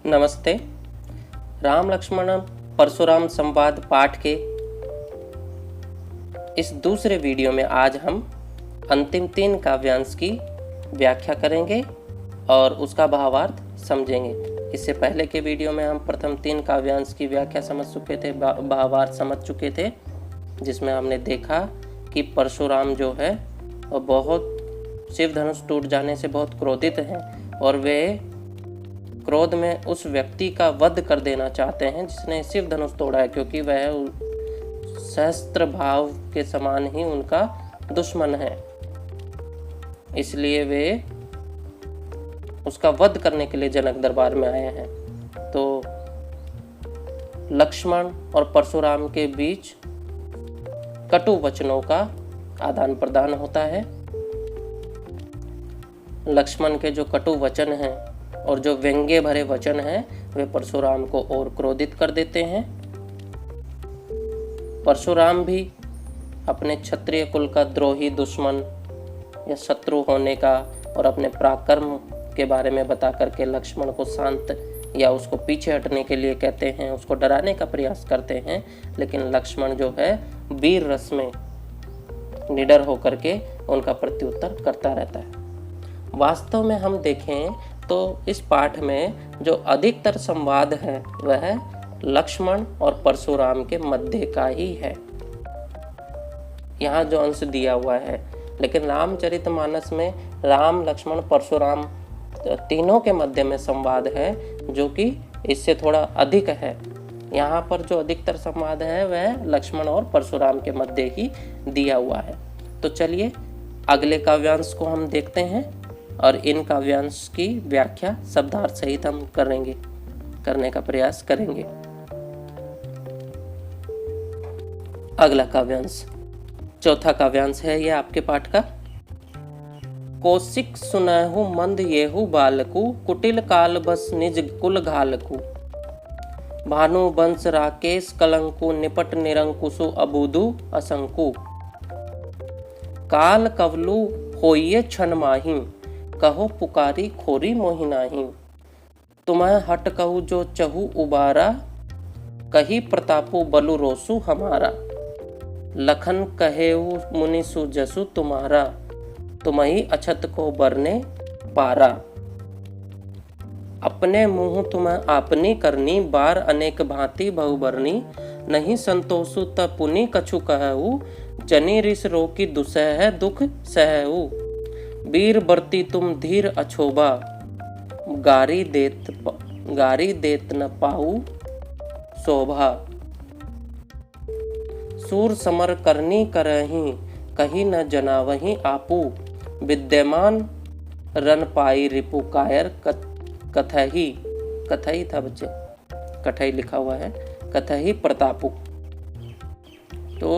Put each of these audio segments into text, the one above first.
नमस्ते। राम लक्ष्मण परशुराम संवाद पाठ के इस दूसरे वीडियो में आज हम अंतिम 3 काव्यांश की व्याख्या करेंगे और उसका भावार्थ समझेंगे। इससे पहले के वीडियो में हम प्रथम 3 काव्यांश की व्याख्या समझ चुके थे, भावार्थ समझ चुके थे, जिसमें हमने देखा कि परशुराम जो है वो बहुत शिव धनुष टूट जाने से बहुत क्रोधित हैं और वे क्रोध में उस व्यक्ति का वध कर देना चाहते हैं जिसने शिव धनुष तोड़ा है, क्योंकि वह सहस्त्र भाव के समान ही उनका दुश्मन है। इसलिए वे उसका वध करने के लिए जनक दरबार में आए हैं। तो लक्ष्मण और परशुराम के बीच कटु वचनों का आदान प्रदान होता है। लक्ष्मण के जो कटु वचन हैं और जो व्यंग्य भरे वचन हैं वे परशुराम को और क्रोधित कर देते हैं। परशुराम भी अपने क्षत्रिय कुल का द्रोही, दुश्मन या शत्रु होने का और अपने पराक्रम के बारे में बता करके लक्ष्मण को शांत या उसको पीछे हटने के लिए कहते हैं, उसको डराने का प्रयास करते हैं। लेकिन लक्ष्मण जो है वीर रस में निडर होकर के उनका प्रत्युत्तर करता रहता है। वास्तव में हम देखें तो इस पाठ में जो अधिकतर संवाद है वह लक्ष्मण और परशुराम के मध्य का ही है, यहाँ जो अंश दिया हुआ है। लेकिन रामचरितमानस में राम, लक्ष्मण, परशुराम तीनों के मध्य में संवाद है जो कि इससे थोड़ा अधिक है। यहाँ पर जो अधिकतर संवाद है वह लक्ष्मण और परशुराम के मध्य ही दिया हुआ है। तो चलिए अगले काव्यांश को हम देखते हैं और इन काव्यांश की व्याख्या शब्दार्थ सहित हम करने का प्रयास करेंगे। अगला काव्यांश, चौथा काव्यांश है यह आपके पाठ का। कौशिक सुनहु मंद येहु बालकु, कुटिल काल बस निज कुल घालकु। भानु वंश राकेश कलंकु, निपट निरंकुशु अबुधु असंकु। काल कवलु होइए क्षण माही, कहो पुकारी खोरी मोहि नाही। तुम्हें हट कहू जो चहु उबारा, कही प्रतापु बलु रोसु हमारा। लखन कहेऊ मुनि सुजसु तुम्हारा, तुम्ही अछत को बरने पारा। अपने मुँह तुम्हें आपनी करनी, बार अनेक भांति बहुबरनी। नहीं संतोषु त पुनि कछु कहऊ, जनी रिस रोकी दुसह दुख सहऊ। वीर बरती तुम धीर अछोबा, गारी देत न पाऊ शोभा। सूर समर करनी करही, कही न जनावही आपू। विद्यमान रन पाई रिपु कायर, कथई था बच्चे, कठई लिखा हुआ है, कथई प्रतापु। तो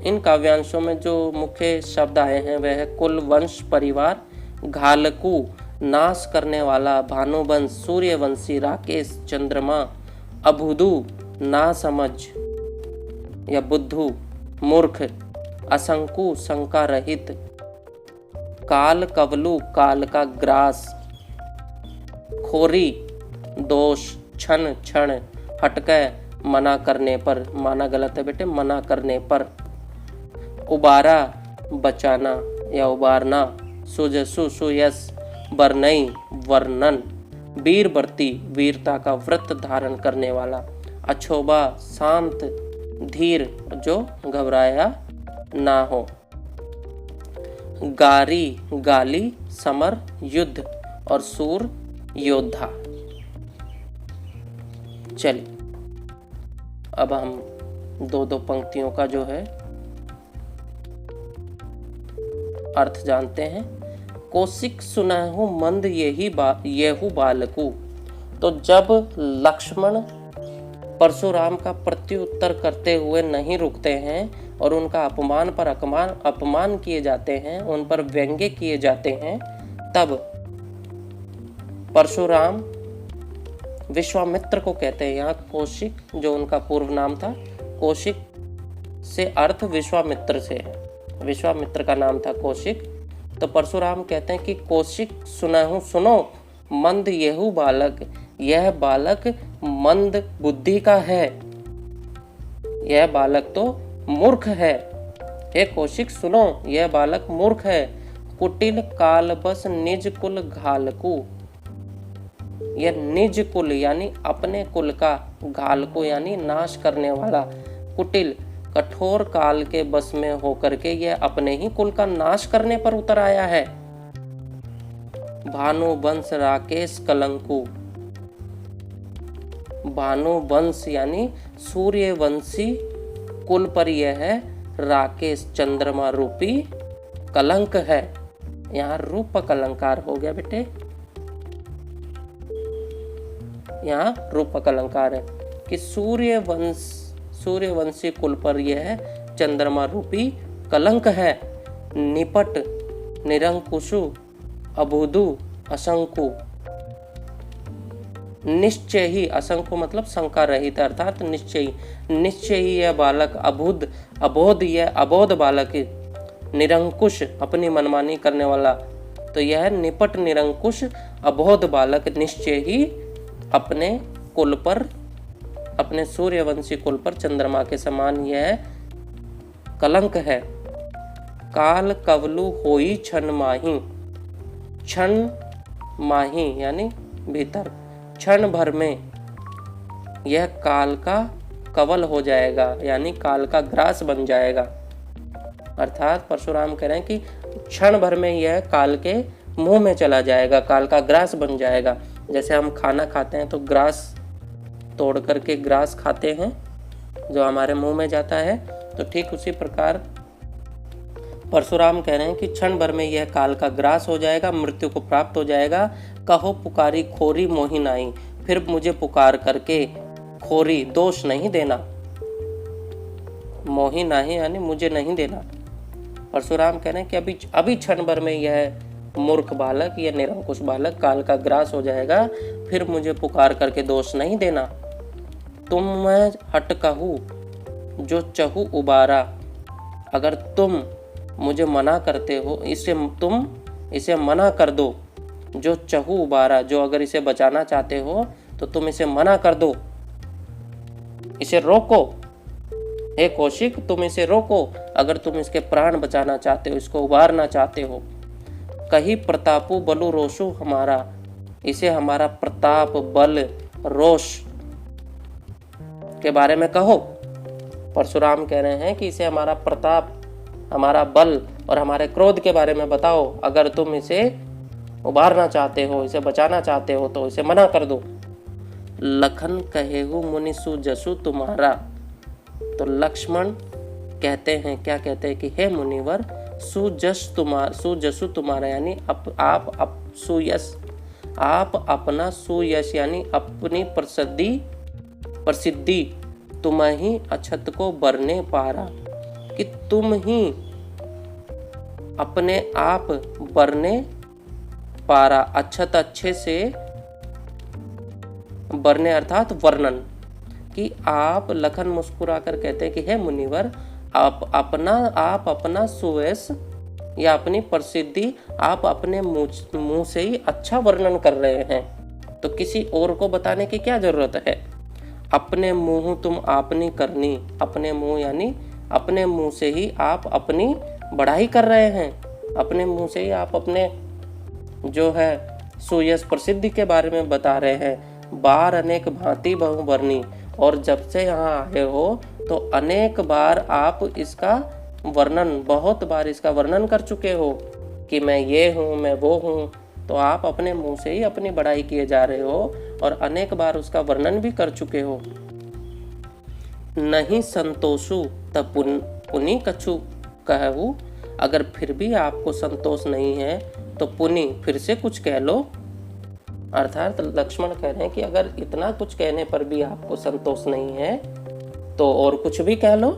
इन काव्यांशों में जो मुख्य शब्द आए हैं वह है कुल, वंश, परिवार, घालकू नाश करने वाला, भानुवंश सूर्यवंशी, राकेश चंद्रमा, अबुधु ना समझ या बुद्धू मूर्ख, असंकु शंका रहित, काल कवलु काल का ग्रास, खोरी दोष, क्षण क्षण, हटके मना करने पर, माना गलत है बेटे, मना करने पर, उबारा बचाना या उबारना, सुजसु सुयस बरनई वर्णन, वीर बरती वीरता का व्रत धारण करने वाला, अछोबा शांत धीर जो घबराया ना हो, गारी गाली समर युद्ध और सूर योद्धा। चलिए अब हम दो पंक्तियों का जो है अर्थ जानते हैं। कौशिक सुनहु मंद येहु बालकु। तो जब लक्ष्मण परशुराम का प्रत्युत्तर करते हुए नहीं रुकते हैं और उनका अपमान पर अपमान किए जाते हैं, उन पर व्यंग्य किए जाते हैं, तब परशुराम विश्वामित्र को कहते हैं। यहाँ कौशिक जो उनका पूर्व नाम था, कौशिक से अर्थ विश्वामित्र से है, विश्वामित्र का नाम था कौशिक। तो परशुराम कहते हैं कि कौशिक सुनहु, सुनो मंद येहू बालक, यह बालक मंद बुद्धि का है, यह बालक तो मूर्ख है। हे कौशिक सुनो, यह बालक मूर्ख है। कुटिल काल बस निज कुल घालकू, यह निज कुल यानी अपने कुल का, घालकू यानी नाश करने वाला। कुटिल कठोर काल के बस में होकर के यह अपने ही कुल का नाश करने पर उतर आया है। भानुवंश राकेश कलंकु, भानुवंश यानी सूर्यवंशी कुल पर यह है राकेश चंद्रमा रूपी कलंक है। यहाँ रूप अलंकार हो गया बेटे, यहाँ रूप अलंकार है कि सूर्यवंशी कुल पर यह चंद्रमा रूपी कलंक है। निपट निरंकुशु अबुधु असंकु, निश्चय ही, असंकु मतलब शंका रहित अर्थात निश्चय, निश्चय ही यह बालक अबुध, अबोध यह अबोध बालक, निरंकुश अपनी मनमानी करने वाला, तो यह निपट निरंकुश अबोध बालक निश्चय ही अपने कुल पर, अपने सूर्यवंशी कुल पर चंद्रमा के समान यह कलंक है। काल कवलु होई क्षण माही, क्षण माही यानी भीतर, क्षण भर में यह काल का कवल हो जाएगा यानी काल का ग्रास बन जाएगा। अर्थात परशुराम कह रहे हैं कि क्षण भर में यह काल के मुंह में चला जाएगा, काल का ग्रास बन जाएगा। जैसे हम खाना खाते हैं तो ग्रास तोड़ करके ग्रास खाते हैं जो हमारे मुंह में जाता है, तो ठीक उसी प्रकार परशुराम कह रहे हैं कि क्षण भर में यह काल का ग्रास हो जाएगा, मृत्यु को प्राप्त हो जाएगा। कहो पुकारी खोरी मोहि नाई, फिर मुझे पुकार करके खोरी दोष नहीं देना, मोहि नाही यानी मुझे नहीं देना। परशुराम कह रहे हैं कि अभी क्षण भर में यह मूर्ख बालक, यह निरंकुश बालक काल का ग्रास हो जाएगा, फिर मुझे पुकार करके दोष नहीं देना। तुम मैं हट कहूँ जो चहु उबारा, अगर तुम मुझे मना करते हो, तुम इसे मना कर दो। जो चहु उबारा, जो अगर इसे बचाना चाहते हो तो तुम इसे मना कर दो, इसे रोको। हे कौशिक तुम इसे रोको, अगर तुम इसके प्राण बचाना चाहते हो, इसको उबारना चाहते हो। कही प्रतापु बलु रोषु हमारा, इसे हमारा प्रताप बल रोष के बारे में कहो। परशुराम कह रहे हैं कि इसे हमारा प्रताप, हमारा बल और हमारे क्रोध के बारे में बताओ। अगर तुम इसे उबारना चाहते हो, इसे बचाना चाहते हो तो इसे मना कर दो। लखन कहेहु मुनि सुजसु तुम्हारा, तो लक्ष्मण कहते हैं, क्या कहते हैं कि हे मुनिवर सुजसु तुम्हारा यानी आप सुयश, आप अपना सुयश यानी अपनी प्रसिद्धि तुम ही अछत को बरने पारा, कि तुम ही अपने आप बरने पारा, अक्षत अच्छे से बरने अर्थात वर्णन, कि आप, लखन मुस्कुराकर कहते हैं कि हे मुनिवर आप अपना सुयश या अपनी प्रसिद्धि आप अपने मुंह से ही अच्छा वर्णन कर रहे हैं, तो किसी और को बताने की क्या जरूरत है। अपने मुंह तुम आपनी करनी, अपने मुंह यानी अपने मुंह से ही आप अपनी बढ़ाई कर रहे हैं, अपने मुंह से ही आप अपने जो है सुयश प्रसिद्धि के बारे में बता रहे हैं। बार अनेक भांति बहु बरनी, और जब से यहाँ आए हो तो अनेक बार आप इसका वर्णन, बहुत बार इसका वर्णन कर चुके हो कि मैं ये हूँ, मैं वो हूँ, तो आप अपने मुंह से ही अपनी बढ़ाई किए जा रहे हो और अनेक बार उसका वर्णन भी कर चुके हो। नहीं संतोषु तब पुनि कछु कहूँ, अगर फिर भी आपको संतोष नहीं है तो पुनि फिर से कुछ कह लो। अर्थात लक्ष्मण कह रहे हैं कि अगर इतना कुछ कहने पर भी आपको संतोष नहीं है तो और कुछ भी कह लो।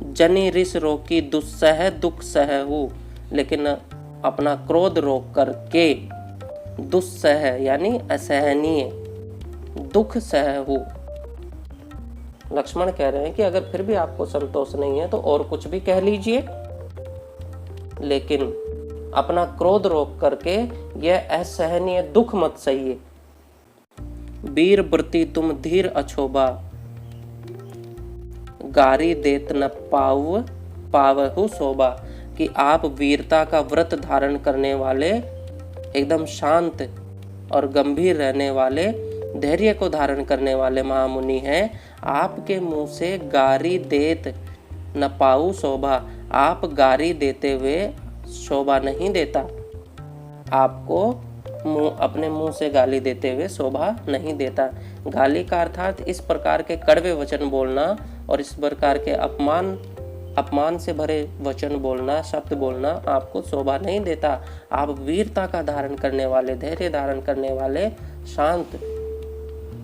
जनि रिस रोकी दुस्सह दुख सहु, लेकिन अपना क्रोध रोक करके दुस्सह यानी असहनीय दुख सहु। लक्ष्मण कह रहे हैं कि अगर फिर भी आपको संतोष नहीं है तो और कुछ भी कह लीजिए, लेकिन अपना क्रोध रोक करके यह असहनीय दुख मत सहिए। वीर व्रति तुम धीर अछोबा, गारी देत न पावहु शोभा। कि आप वीरता का व्रत धारण करने वाले, एकदम शांत और गंभीर रहने वाले, धैर्य को धारण करने वाले महामुनि हैं। आपके मुंह से गारी देत न पाऊ शोभा, आप गारी देते हुए शोभा नहीं देता। आपको अपने मुंह से गाली देते हुए शोभा नहीं देता। गाली का अर्थात इस प्रकार के कड़वे वचन बोलना और इस प्रकार के अपमान से भरे वचन बोलना, शब्द बोलना आपको शोभा नहीं देता। आप वीरता का धारण करने वाले, धैर्य धारण करने वाले शांत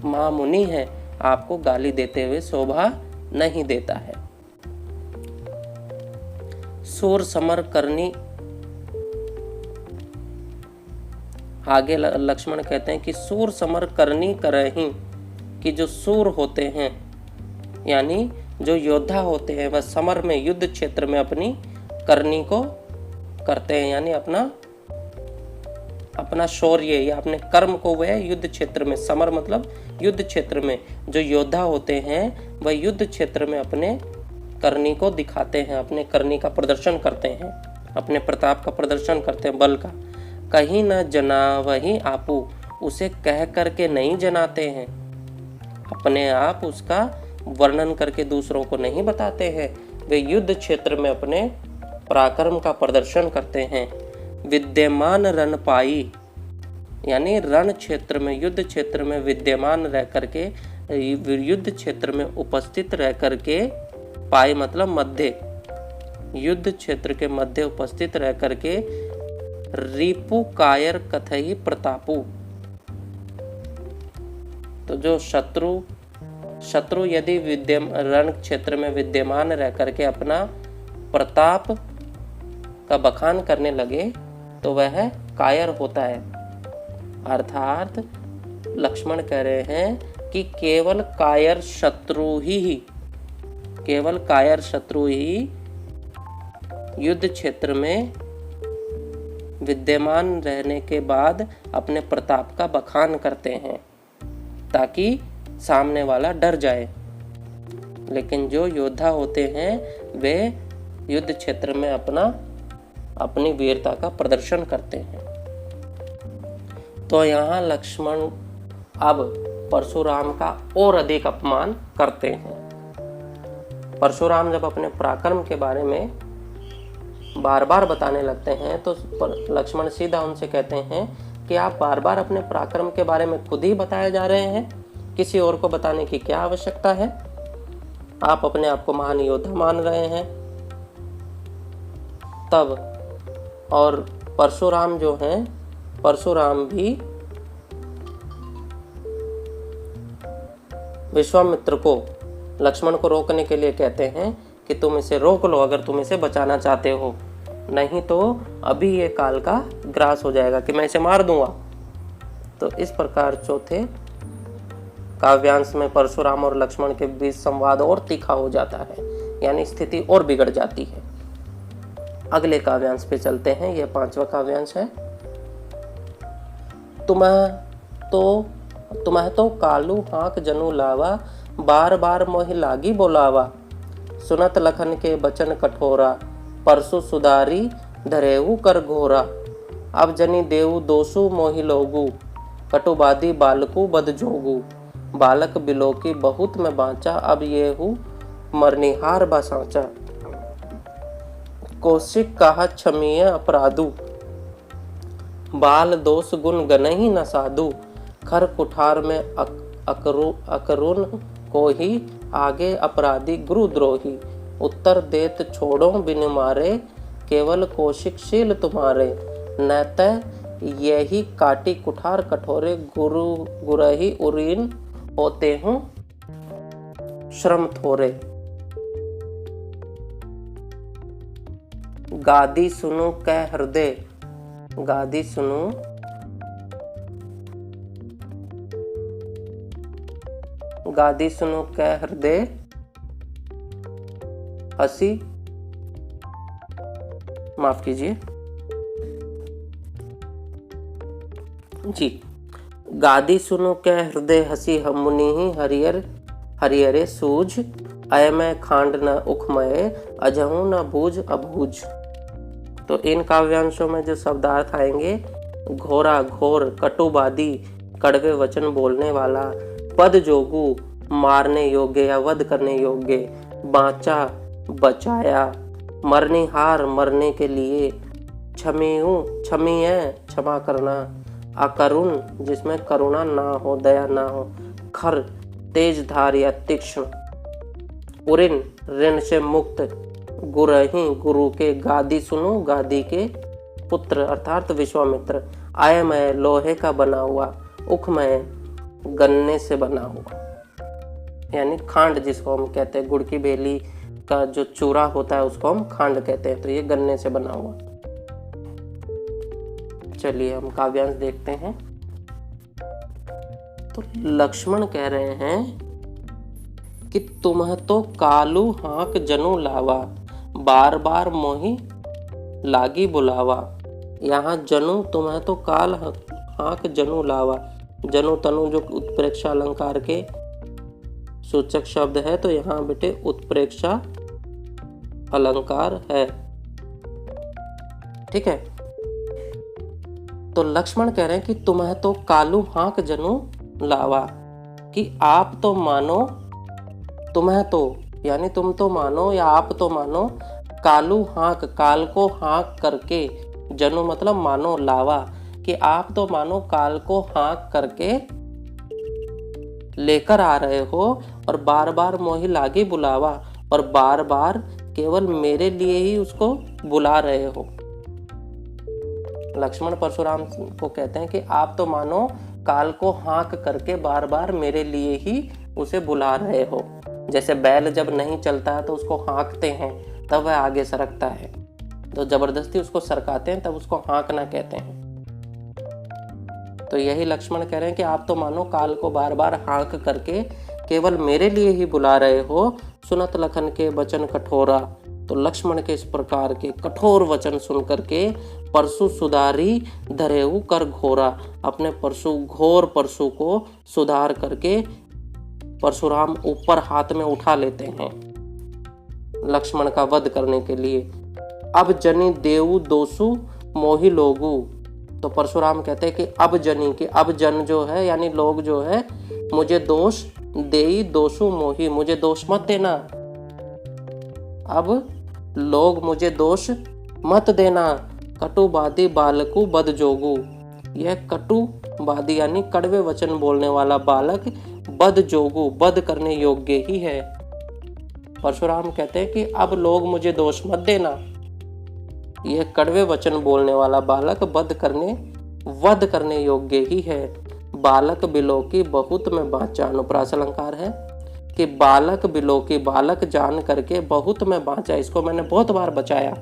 महामुनि हैं। आपको गाली देते हुए शोभा नहीं देता है। सूर समर करनी, आगे लक्ष्मण कहते हैं कि सूर समर करनी करहीं, कि जो सूर होते हैं यानी जो योद्धा होते हैं वह समर में, युद्ध क्षेत्र में अपनी करनी को करते हैं, यानी अपना शौर्य या अपने कर्म को वह युद्ध क्षेत्र में, समर मतलब युद्ध क्षेत्र में जो योद्धा होते हैं वह युद्ध क्षेत्र में अपने करनी को दिखाते हैं, अपने करनी का प्रदर्शन करते हैं, अपने प्रताप का प्रदर्शन करते हैं, बल का। कहीं न जना वही आपू, उसे कह करके नहीं जनाते हैं, अपने आप उसका वर्णन करके दूसरों को नहीं बताते हैं। वे युद्ध क्षेत्र में अपने पराक्रम का प्रदर्शन करते हैं। विद्यमान रण पाई, यानी रण क्षेत्र में, युद्ध क्षेत्र में विद्यमान रह करके, युद्ध क्षेत्र में उपस्थित रह करके, पाई मतलब मध्य, युद्ध क्षेत्र के मध्य उपस्थित रह करके, रिपु कायर कथई प्रतापु। तो जो शत्रु यदि रण क्षेत्र में विद्यमान रह करके अपना प्रताप का बखान करने लगे तो वह कायर होता है। अर्थात लक्ष्मण कह रहे हैं कि केवल कायर शत्रु ही युद्ध क्षेत्र में विद्यमान रहने के बाद अपने प्रताप का बखान करते हैं ताकि सामने वाला डर जाए। लेकिन जो योद्धा होते हैं वे युद्ध क्षेत्र में अपनी वीरता का प्रदर्शन करते हैं। तो यहाँ लक्ष्मण अब परशुराम का और अधिक अपमान करते हैं। परशुराम जब अपने पराक्रम के बारे में बार बार बताने लगते हैं तो लक्ष्मण सीधा उनसे कहते हैं कि आप बार बार अपने पराक्रम के बारे में खुद ही बताए जा रहे हैं, किसी और को बताने की क्या आवश्यकता है? आप अपने आप को महान योद्धा मान रहे हैं। तब और परशुराम जो हैं, परशुराम भी विश्वामित्र को, लक्ष्मण को रोकने के लिए कहते हैं कि तुम इसे रोक लो अगर तुम इसे बचाना चाहते हो, नहीं तो अभी ये काल का ग्रास हो जाएगा कि मैं इसे मार दूंगा। तो इस प्रकार चौथे काव्यांश में परशुराम और लक्ष्मण के बीच संवाद और तीखा हो जाता है, यानी स्थिति और बिगड़ जाती है। अगले काव्यांश पे चलते हैं। यह 5वां काव्यांश है। तुम्हें तो कालू हाक जनु लावा, बार बार मोहि लागी बोलावा। सुनत लखन के बचन कठोरा, परसु सुधारी धरेऊ कर घोरा। अब जनी देऊ दोसु मोहि लोगू, कटुबादी बालकू बद जोगू। बालक बिलोकी बहुत में बाँचा, अब ये हूँ मरनिहार बसाचा। कौशिक कहा क्षमीय अपराधु, बाल दोष गुण गनहि न साधु। खर कुठार में अकरुण को ही, आगे अपराधी गुरुद्रोही। उत्तर देत छोड़ो बिन मारे, केवल कौशिक शील तुम्हारे। न तय यही काटी कुठार कठोरे, गुरहि उरीन होते हूँ श्रम थोरे। गादी सुनु कह हृदय, गादी सुनु कह हृदय। हंसी, माफ कीजिए, जी। गादी सुनो कै हृदय हसी हम मुनि हरियर हरियरे सूझ, अयमय खांड न उखमय अजहू न बूझ अबूझ। तो इन काव्यांशों में जो शब्दार्थ आएंगे, घोरा घोर, कटुवादी कड़वे वचन बोलने वाला, पद जोगु मारने योग्य या वध करने योग्य, बाँचा बचाया, मरनिहार मरने के लिए, क्षमेयु क्षमीय क्षमा करना, अकरुण जिसमें करुणा ना हो, दया ना हो, खर तेज धार या तीक्ष्ण, उरिन ऋण से मुक्त, गुरही गुरु के, गादी सुनो गादी के पुत्र अर्थात विश्वामित्र, आयमय लोहे का बना हुआ, उखमय गन्ने से बना हुआ, यानी खांड जिसको हम कहते हैं, गुड़ की बेली का जो चूरा होता है उसको हम खांड कहते हैं, तो ये गन्ने से बना हुआ। चलिए हम काव्यांश देखते हैं। तो लक्ष्मण कह रहे हैं कि तुम्ह तो कालू हाँक जनु लावा, बार बार मोही लागी बुलावा। यहाँ जनु तुम्हें तो काल हाँक जनु लावा, जनु तनु जो उत्प्रेक्षा अलंकार के सूचक शब्द है, तो यहाँ बेटे उत्प्रेक्षा अलंकार है। ठीक है, तो लक्ष्मण कह रहे हैं कि तुम्हें तो कालू हाँक जनु लावा, कि आप तो मानो, तुम्हें तो यानी तुम तो मानो या आप तो मानो, कालू हाँक काल को हाँक करके, जनु मतलब मानो, लावा कि आप तो मानो काल को हाँक करके लेकर आ रहे हो, और बार बार मोहि लागी बुलावा, और बार बार केवल मेरे लिए ही उसको बुला रहे हो। लक्ष्मण परशुराम को कहते हैं कि आप तो मानो काल को हाँक करके बार बार मेरे लिए ही उसे बुला रहे हो। जैसे बैल जब नहीं चलता है तो उसको हाँकते हैं, तब वह आगे सरकता है, तो जबरदस्ती उसको सरकाते हैं तब उसको हाँकना कहते हैं। तो यही लक्ष्मण कह रहे हैं कि आप तो मानो काल को बार बार हाँक करके केवल मेरे लिए ही बुला रहे हो। सुनत लखन के वचन कठोरा, तो लक्ष्मण के इस प्रकार के कठोर वचन सुन करके परशु सुधारी धरेऊ कर घोरा, अपने घोर परशु को सुधार करके परशुराम ऊपर हाथ में उठा लेते हैं लक्ष्मण का वध करने के लिए। अब जनी देऊ दोसु मोहि लोगु, तो परशुराम कहते हैं कि अब जनी के, अब जन जो है यानी लोग जो है, मुझे दोष देई दोषु मोहि, मुझे दोष मत देना, अब लोग मुझे दोष मत देना। कटुवादी बालकु बद जोगु, यह कटुवादी यानी कड़वे वचन बोलने वाला बालक बद जोगु बद करने योग्य ही है। परशुराम कहते हैं कि अब लोग मुझे दोष मत देना, यह कड़वे वचन बोलने वाला बालक वध करने योग्य ही है। बालक बिलोकी बहुत में बाँचा, अनुप्रास अलंकार है कि बालक बिलोकी, बालक जान करके बहुत में बाँचा, इसको मैंने बहुत बार बचाया,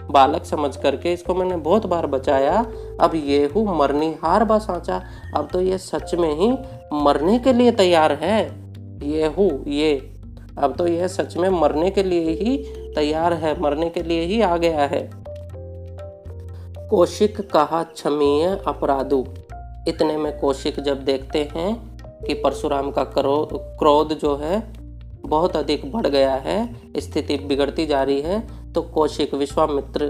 बालक समझ करके इसको मैंने बहुत बार बचाया। अब ये हूँ मरनिहार बा साँचा, अब तो ये सच में ही मरने के लिए तैयार है। ये हूँ ये, अब तो यह सच में मरने के लिए ही तैयार है, मरने के लिए ही आ गया है। कौशिक कहा क्षमीय अपराधु, इतने में कौशिक जब देखते हैं कि परशुराम का क्रोध जो है बहुत अधिक बढ़ गया है, स्थिति बिगड़ती जा रही है, तो कौशिक विश्वामित्र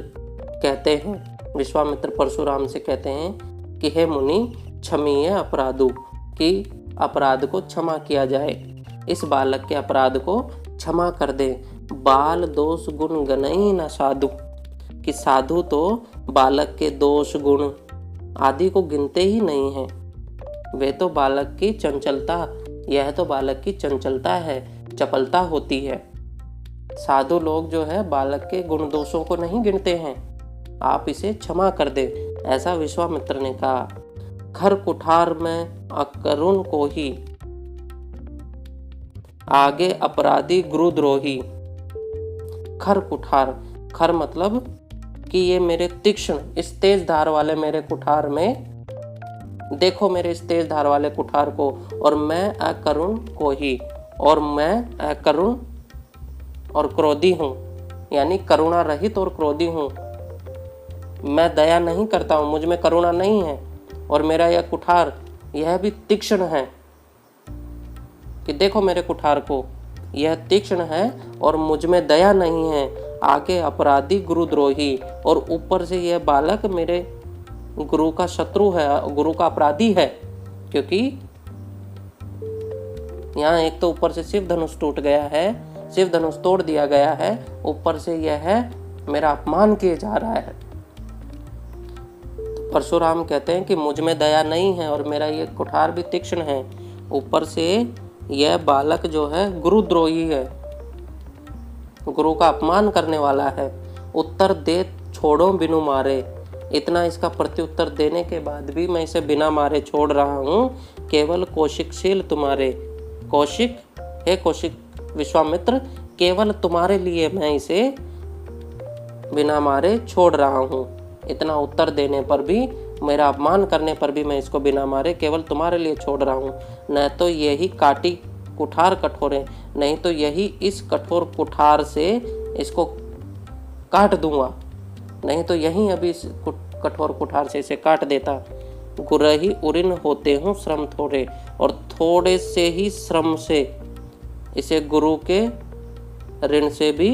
कहते हैं, विश्वामित्र परशुराम से कहते हैं कि हे मुनि क्षमीय अपराधु, कि अपराध को क्षमा किया जाए, इस बालक के अपराध को क्षमा कर दे। बाल दोष गुण गनई न साधु, कि साधु तो बालक के दोष गुण आदि को गिनते ही नहीं हैं, वे तो बालक की चंचलता, यह तो बालक की चंचलता है, चपलता होती है। साधु लोग जो है बालक के गुण दोषों को नहीं गिनते हैं, आप इसे क्षमा कर दे, ऐसा विश्वामित्र ने कहा। खर कुठार में अकरुण को ही, आगे अपराधी गुरुद्रोही। खर कुठार, खर मतलब कि ये मेरे तीक्ष्ण, इस तेज धार वाले मेरे कुठार में, देखो मेरे इस तेज धार वाले कुठार को, और मैं अकरुण को ही, और मैं अकरुण और क्रोधी हूँ, यानी करुणा रहित और क्रोधी हूँ। मैं दया नहीं करता हूँ, मुझ में करुणा नहीं है, और मेरा यह कुठार यह भी तीक्ष्ण है, कि देखो मेरे कुठार को, यह तीक्ष्ण है और मुझ में दया नहीं है। आगे अपराधी गुरुद्रोही, और ऊपर से यह बालक मेरे गुरु का शत्रु है, गुरु का अपराधी है, क्योंकि यहाँ एक तो ऊपर से शिव धनुष टूट गया है, शिव धनुष तोड़ दिया गया है, ऊपर से यह है मेरा अपमान किया जा रहा है। तो परशुराम कहते हैं कि मुझ में दया नहीं है और मेरा ये कुठार भी तीक्ष्ण है, ऊपर से यह बालक जो है गुरुद्रोही है, गुरु का अपमान करने वाला है। उत्तर दे छोड़ो बिनु मारे, इतना इसका प्रत्युत्तर देने के बाद भी मैं इसे बिना मारे छोड़ रहा हूँ। केवल कौशिकशील तुम्हारे, कौशिक हे कौशिक विश्वामित्र, केवल तुम्हारे लिए मैं इसे बिना मारे छोड़ रहा हूँ। इतना उत्तर देने पर भी, मेरा अपमान करने पर भी मैं इसको बिना मारे केवल तुम्हारे लिए छोड़ रहा हूँ। न तो यही काटी कुठार कठोर है, नहीं तो यही इस कठोर कुठार से इसको काट दूंगा, नहीं तो यहीं अभी इस कठोर कुठार से इसे काट देता। गुरही उरिन होते हूँ श्रम थोड़े, और थोड़े से ही श्रम से इसे गुरु के ऋण से भी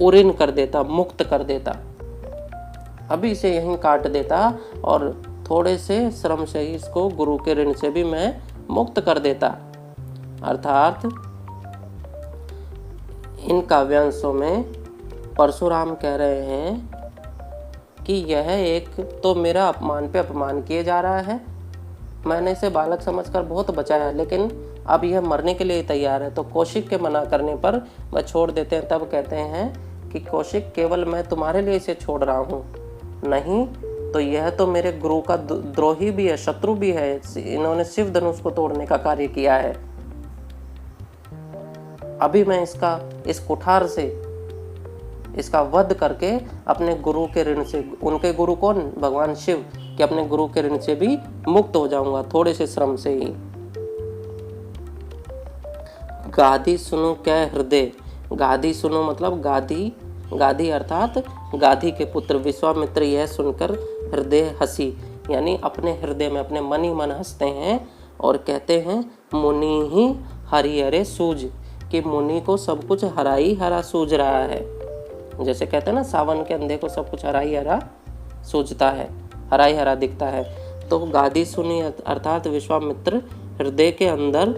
उरिन कर देता, मुक्त कर देता। अभी इसे यहीं काट देता और थोड़े से श्रम से ही इसको गुरु के ऋण से भी मैं मुक्त कर देता। अर्थात इन काव्यांशों में परशुराम कह रहे हैं कि यह एक तो मेरा अपमान पे अपमान किए जा रहा है, मैंने इसे बालक समझकर बहुत बचाया, लेकिन अब यह मरने के लिए तैयार है। तो कौशिक के मना करने पर वह छोड़ देते हैं। तब कहते हैं कि कौशिक, केवल मैं तुम्हारे लिए इसे छोड़ रहा हूँ, नहीं तो यह तो मेरे गुरु का द्रोही भी है, शत्रु भी है, इन्होंने शिव धनुष को तोड़ने का कार्य किया है। अभी मैं इस कुठार से इसका वध करके अपने गुरु के ऋण से, उनके गुरु कौन, भगवान शिव, कि अपने गुरु के ऋण से भी मुक्त हो जाऊंगा थोड़े से श्रम से ही। गादी सुनो कै हृदय, गादी सुनो मतलब गादी, गादी अर्थात गादी के पुत्र विश्वामित्र यह सुनकर हृदय हंसी, यानी अपने हृदय में अपने मन ही मन हंसते हैं और कहते हैं मुनि ही हरिहरे सूझ, कि मुनि को सब कुछ हरा ही हरा सूझ रहा है। जैसे कहते हैं ना, सावन के अंधे को सब कुछ हरा ही हरा सूझता है, हरा ही हरा दिखता है। तो गादी सुनी अर्थात विश्वामित्र हृदय के अंदर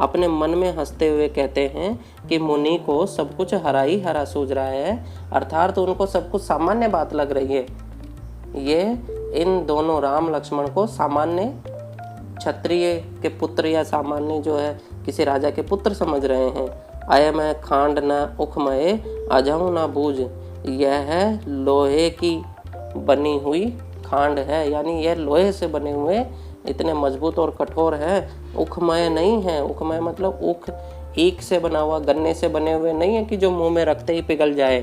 अपने मन में हंसते हुए कहते हैं कि मुनि को सब कुछ हरा ही हरा सूझ रहा है, अर्थात उनको सब कुछ सामान्य बात लग रही है। ये इन दोनों राम लक्ष्मण को सामान्य क्षत्रिय के पुत्र या सामान्य जो है किसी राजा के पुत्र समझ रहे हैं। आय मैं खांड न उखमय अजहूं न बूझ, यह है लोहे की बनी हुई खांड है, यानी यह लोहे से बने हुए इतने मजबूत और कठोर है, उखमय नहीं है। उखमय मतलब उख ईख से बना हुआ, गन्ने से बने हुए नहीं है कि जो मुंह में रखते ही पिघल जाए,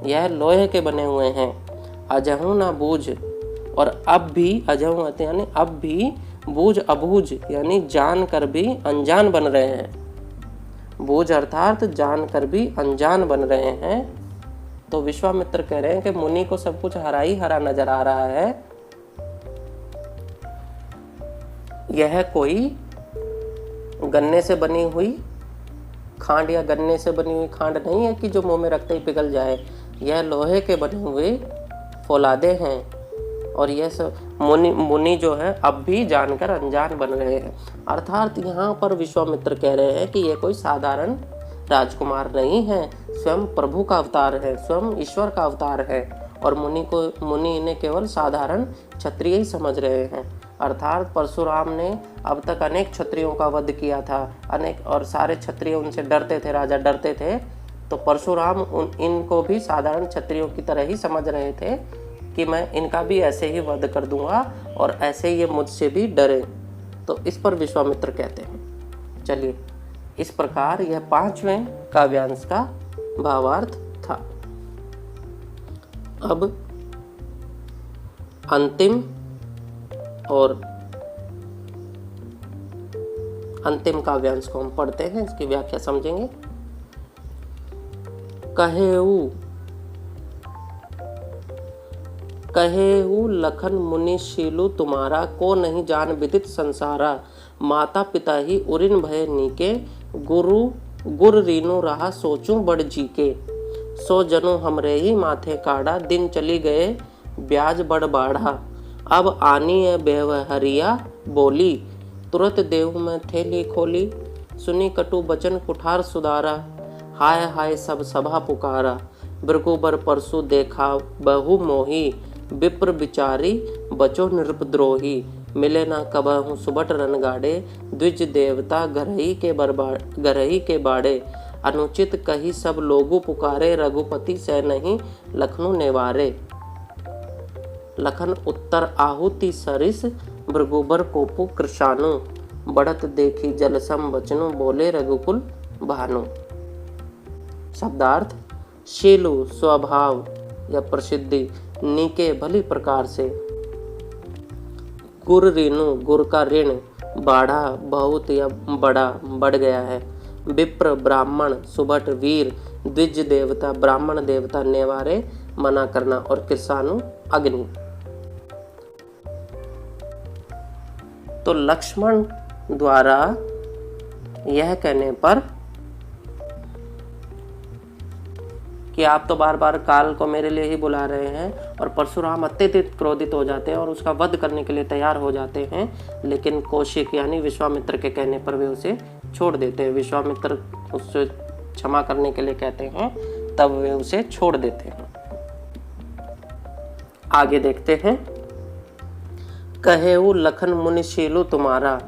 यह लोहे के बने हुए हैं। अजहूं ना बूझ, और अब भी अजहूं आते यानी अब भी, बूझ अबूझ यानी जान कर भी अनजान बन रहे हैं। बूझ अर्थात जान कर भी अनजान बन रहे हैं। तो विश्वामित्र कह रहे हैं कि मुनि को सब कुछ हरा ही हरा नजर आ रहा है, यह कोई गन्ने से बनी हुई खांड या गन्ने से बनी हुई खांड नहीं है कि जो मुंह में रखते ही पिघल जाए, यह लोहे के बने हुए फौलादे हैं। और यह सब मुनि जो है अब भी जानकर अनजान बन रहे हैं। अर्थात यहाँ पर विश्वामित्र कह रहे हैं कि यह कोई साधारण राजकुमार नहीं है, स्वयं प्रभु का अवतार है, स्वयं ईश्वर का अवतार है, और मुनि इन्हें केवल साधारण क्षत्रिय ही समझ रहे हैं। अर्थात परशुराम ने अब तक अनेक क्षत्रियों का वध किया था, अनेक, और सारे क्षत्रिय उनसे डरते थे, राजा डरते थे। तो परशुराम इनको भी साधारण क्षत्रियों की तरह ही समझ रहे थे कि मैं इनका भी ऐसे ही वध कर दूंगा और ऐसे ये मुझसे भी डरे। तो इस पर विश्वामित्र कहते हैं। चलिए, इस प्रकार यह 5वें काव्यांश का भावार्थ था। अब अंतिम काव्यांश को हम पढ़ते हैं, इसकी व्याख्या समझेंगे। कहेऊ कहेहु लखन मुनि शीलु तुम्हारा, को नहीं जान विदित संसारा। माता पिता ही उरिन भय नीके, गुर रीनु रहा सोचूं बड़ जी के। सो जनु हमरे ही माथे काढ़ा, दिन चली गए ब्याज बड़ बाढ़ा। अब आनी है बेवहरिया बोली, तुरत देव में थैली खोली। सुनी कटु बचन कुठार सुधारा, हाय हाय सब सभा पुकारा। भृगुबर परसु देखा बहु मोही, विप्र बिचारी बचो नृपद्रोही। मिले ना कबहु सुबट रन गाड़े, द्विज देवता गरही के बाड़े। अनुचित कही सब लोगु पुकारे, रघुपति से नहीं लखनऊ नेवारे। लखन उत्तर आहुति सरिस, भृगुबर कोपु कृशानु। बढ़त देखी जलसम वचनु, बोले रघुकुल भानु। शब्दार्थ: शीलु स्वभाव या प्रसिद्धि, नीके भली प्रकार से। गुर ऋणु गुर का ऋण, बाढ़ा बहुत या बड़ा बढ़ गया है। विप्र ब्राह्मण, सुबट वीर, द्विज देवता ब्राह्मण देवता, नेवारे मना करना, और कृषाणु अग्नि। तो लक्ष्मण द्वारा यह कहने पर कि आप तो बार बार काल को मेरे लिए ही बुला रहे हैं, और परशुराम अत्यधिक क्रोधित हो जाते हैं और उसका वध करने के लिए तैयार हो जाते हैं, लेकिन कौशिक यानी विश्वामित्र के कहने पर वे उसे छोड़ देते हैं। विश्वामित्र उससे क्षमा करने के लिए कहते हैं, तब वे उसे छोड़ देते हैं। आगे देखते हैं। कहेहु लखन मुनि शीलु तुम्हारा।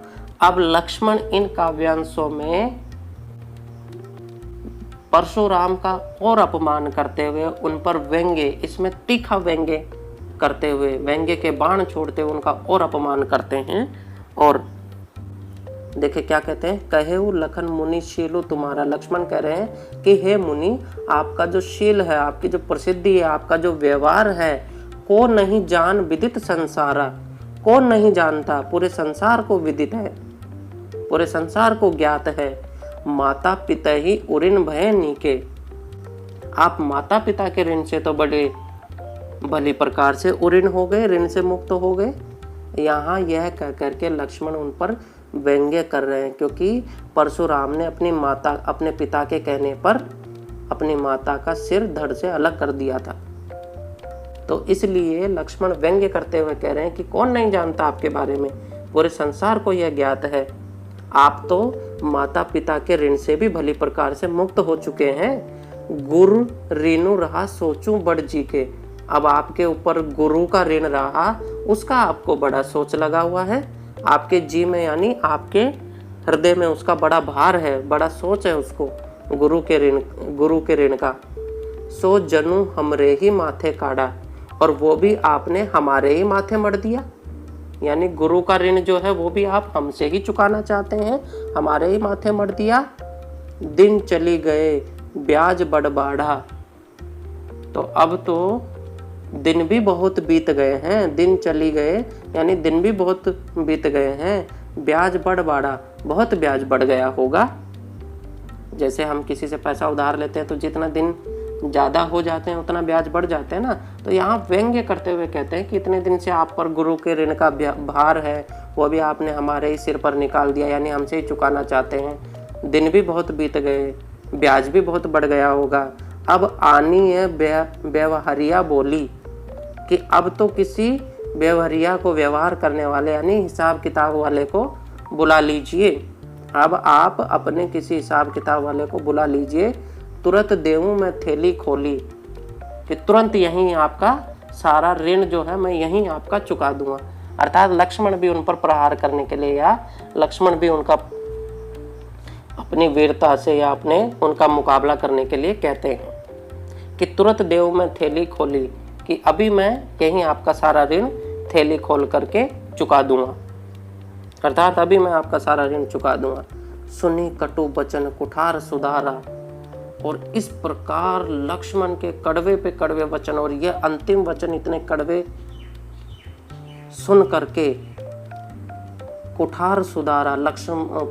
अब लक्ष्मण इन काव्यांशों में परशुराम का और अपमान करते हुए, उन पर व्यंग्य, इसमें तीखा व्यंग्य करते हुए, व्यंग्य के बाण छोड़ते हुए उनका और अपमान करते हैं। और देखिए क्या कहते हैं, कहेहु लखन मुनि शीलु तुम्हारा। लक्ष्मण कह रहे हैं कि हे मुनि, आपका जो शील है, आपकी जो प्रसिद्धि है, आपका जो व्यवहार है, को नहीं जान विदित संसारा। कौन नहीं जानता, पूरे संसार को विदित है, पूरे संसार को ज्ञात है। माता पिता ही उरिन भय नीके। आप माता पिता के ऋण से तो बड़े भली प्रकार से उरिन हो गए, ऋण से मुक्त हो गए। यहाँ यह कह करके लक्ष्मण उन पर व्यंग्य कर रहे हैं, क्योंकि परशुराम ने अपने पिता के कहने पर अपनी माता का सिर धड़ से अलग कर दिया था। तो इसलिए लक्ष्मण व्यंग्य करते हुए कह रहे हैं कि कौन नहीं जानता आपके बारे में, पूरे संसार को यह ज्ञात है। आप तो माता पिता के ऋण से भी भली प्रकार से मुक्त हो चुके हैं। गुरु ऋणु रहा सोचूं बड़ जी के। अब आपके ऊपर गुरु का ऋण रहा, उसका आपको बड़ा सोच लगा हुआ है। आपके जी में यानी आपके हृदय में उसका बड़ा भार है, बड़ा सोच है उसको, गुरु के ऋण का। सो जनु हमरे ही माथे काढ़ा, और वो भी आपने हमारे ही माथे मढ़ दिया। यानी गुरु का ऋण जो है वो भी आप हमसे ही चुकाना चाहते हैं, हमारे ही माथे मढ़ दिया। दिन चली गए ब्याज बड़ बाढ़ा। तो अब तो दिन भी बहुत बीत गए हैं, दिन चली गए यानी दिन भी बहुत बीत गए हैं। ब्याज बड़ बाढ़ा, बहुत ब्याज बढ़ गया होगा। जैसे हम किसी से पैसा उधार लेते हैं तो जितना दिन ज़्यादा हो जाते हैं उतना ब्याज बढ़ जाते हैं ना। तो यहाँ व्यंग्य करते हुए कहते हैं कि इतने दिन से आप पर गुरु के ऋण का भार है, वो भी आपने हमारे ही सिर पर निकाल दिया, यानी हमसे ही चुकाना चाहते हैं। दिन भी बहुत बीत गए, ब्याज भी बहुत बढ़ गया होगा। अब आनी है व्यवहारिया बोली, कि अब तो किसी व्यवहारिया को, व्यवहार करने वाले यानी हिसाब किताब वाले को बुला लीजिए। अब आप अपने किसी हिसाब किताब वाले को बुला लीजिए। तुरंत देऊं मैं थैली खोली, कि तुरंत यहीं आपका सारा ऋण जो है मैं यहीं आपका चुका दूंगा। अर्थात लक्ष्मण भी उन पर प्रहार करने के लिए, या लक्ष्मण भी उनका अपनी वीरता से या उनका मुकाबला करने के लिए कहते हैं कि तुरंत देव मैं थैली खोली, कि अभी मैं यहीं आपका सारा ऋण थैली खोल करके चुका दूंगा। अर्थात अभी मैं आपका सारा ऋण चुका दूंगा। सुनी कटु बचन कुठार सुधारा। और इस प्रकार लक्ष्मण के कड़वे पे कड़वे वचन, और ये अंतिम वचन इतने कड़वे सुन करके कुठार सुधारा।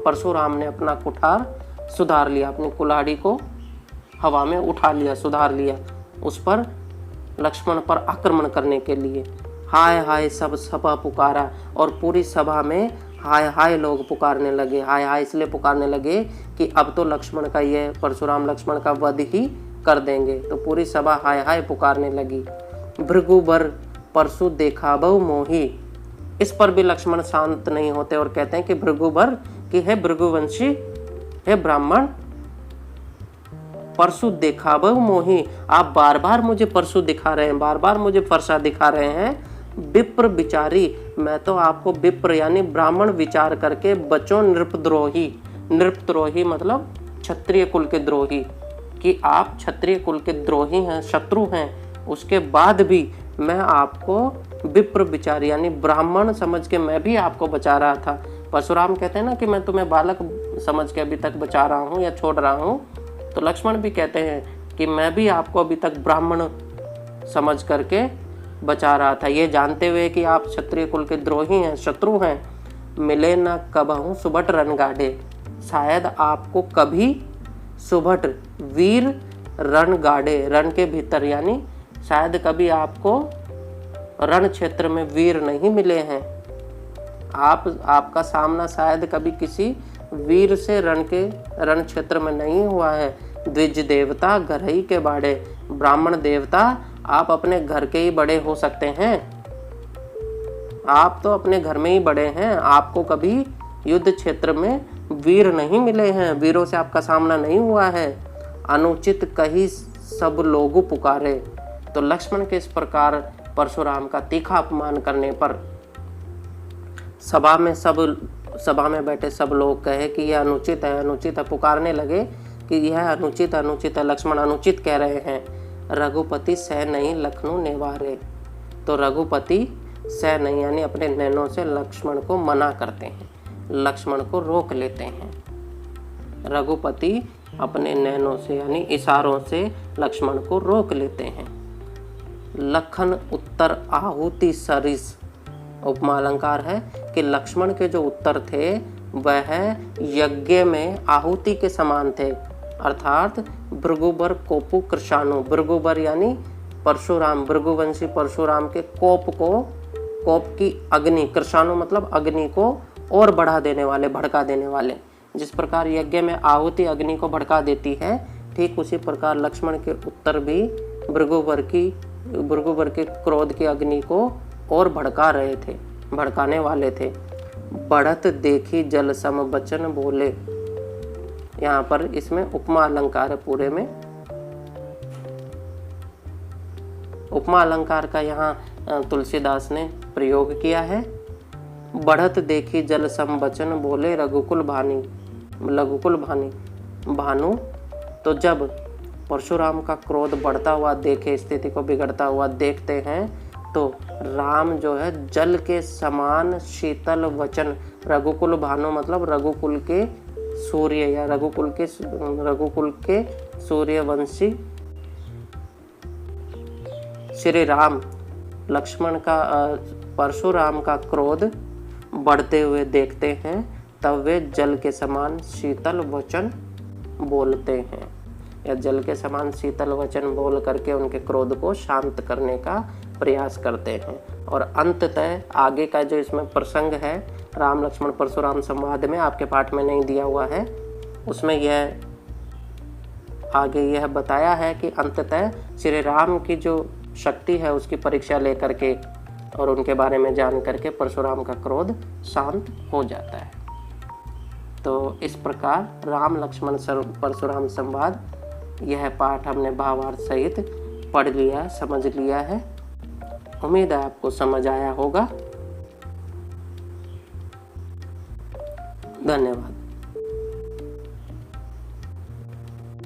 परशुराम ने अपना कुठार सुधार लिया, अपनी कुल्हाड़ी को हवा में उठा लिया, सुधार लिया, उस पर लक्ष्मण पर आक्रमण करने के लिए। हाय हाय सब सभा पुकारा, और पूरी सभा में हाय हाय लोग पुकारने लगे। हाय हाय इसलिए पुकारने लगे कि अब तो लक्ष्मण का, ये परशुराम लक्ष्मण का वध ही कर देंगे। तो पूरी सभा हाय हाय पुकारने लगी। भृगुबर परशु देखाबहु मोही, इस पर भी लक्ष्मण शांत नहीं होते और कहते हैं कि भृगुबर कि हे भृगुवंशी, हे ब्राह्मण, परशु देखाबहु मोही, आप बार बार मुझे परशु दिखा रहे हैं, बार बार मुझे फरसा दिखा रहे हैं। विप्र विचारी, मैं तो आपको विप्र यानी ब्राह्मण विचार करके बचो नृपद्रोही। नृपद्रोही मतलब क्षत्रिय कुल के द्रोही, कि आप क्षत्रिय कुल के द्रोही हैं, शत्रु हैं। उसके बाद भी मैं आपको विप्र विचारी यानी ब्राह्मण समझ के मैं भी आपको बचा रहा था। परशुराम कहते हैं ना कि मैं तुम्हें बालक समझ के अभी तक बचा रहा हूँ या छोड़ रहा हूँ, तो लक्ष्मण भी कहते हैं कि मैं भी आपको अभी तक ब्राह्मण समझ करके बचा रहा था, ये जानते हुए कि आप क्षत्रिय कुल के द्रोही हैं, शत्रु हैं। मिले न कबहू सुबट रणगाढ़े, शायद आपको कभी सुबट वीर रणगाढ़े, रण के भीतर यानी शायद कभी आपको रण क्षेत्र में वीर नहीं मिले हैं। आपका सामना शायद कभी किसी वीर से रण क्षेत्र में नहीं हुआ है। द्विज देवता घर ही के बाड़े, ब्राह्मण देवता आप अपने घर के ही बड़े हो सकते हैं, आप तो अपने घर में ही बड़े हैं, आपको कभी युद्ध क्षेत्र में वीर नहीं मिले हैं, वीरों से आपका सामना नहीं हुआ है। अनुचित कही सब लोग पुकारे, तो लक्ष्मण के इस प्रकार परशुराम का तीखा अपमान करने पर सभा में बैठे सब लोग कहे कि यह अनुचित है, अनुचित है, पुकारने लगे कि यह अनुचित अनुचित है, लक्ष्मण अनुचित कह रहे हैं। रघुपति सह नहीं लखनऊ नेवारे, तो रघुपति सह नहीं यानी अपने नैनों से लक्ष्मण को मना करते हैं, लक्ष्मण को रोक लेते हैं। रघुपति अपने नैनों से यानी इशारों से लक्ष्मण को रोक लेते हैं। लखन उत्तर आहुति सरिस, उपमा अलंकार है कि लक्ष्मण के जो उत्तर थे वह यज्ञ में आहुति के समान थे, अर्थात भृगुबर कोपु कृशानु, भृगुबर यानी परशुराम, भृगुवंशी परशुराम के कोप की अग्नि, कृशानु मतलब अग्नि को और बढ़ा देने वाले, भड़का देने वाले। जिस प्रकार यज्ञ में आहुति अग्नि को भड़का देती है, ठीक उसी प्रकार लक्ष्मण के उत्तर भी भृगुबर के क्रोध की अग्नि को और भड़का रहे थे, भड़काने वाले थे। बढ़त देखी जल सम बचन बोले, यहाँ पर इसमें उपमा अलंकार है, पूरे में उपमा अलंकार का यहाँ तुलसीदास ने प्रयोग किया है। बढ़त देखी जल सम बचन बोले रघुकुल भानी, भानु, तो जब परशुराम का क्रोध बढ़ता हुआ देखे, स्थिति को बिगड़ता हुआ देखते हैं, तो राम जो है जल के समान शीतल वचन, रघुकुल भानु मतलब रघुकुल के सूर्य या रघुकुल के सूर्यवंशी श्री राम, लक्ष्मण का परशुराम का क्रोध बढ़ते हुए देखते हैं, तब वे जल के समान शीतल वचन बोलते हैं, या जल के समान शीतल वचन बोल करके उनके क्रोध को शांत करने का प्रयास करते हैं। और अंततः आगे का जो इसमें प्रसंग है राम लक्ष्मण परशुराम संवाद में, आपके पाठ में नहीं दिया हुआ है, उसमें यह आगे यह बताया है कि अंततः श्री राम की जो शक्ति है उसकी परीक्षा लेकर के और उनके बारे में जान करके परशुराम का क्रोध शांत हो जाता है। तो इस प्रकार राम लक्ष्मण परशुराम संवाद, यह पाठ हमने भावार्थ सहित पढ़ लिया, समझ लिया है। उम्मीद है आपको समझ आया होगा। धन्यवाद।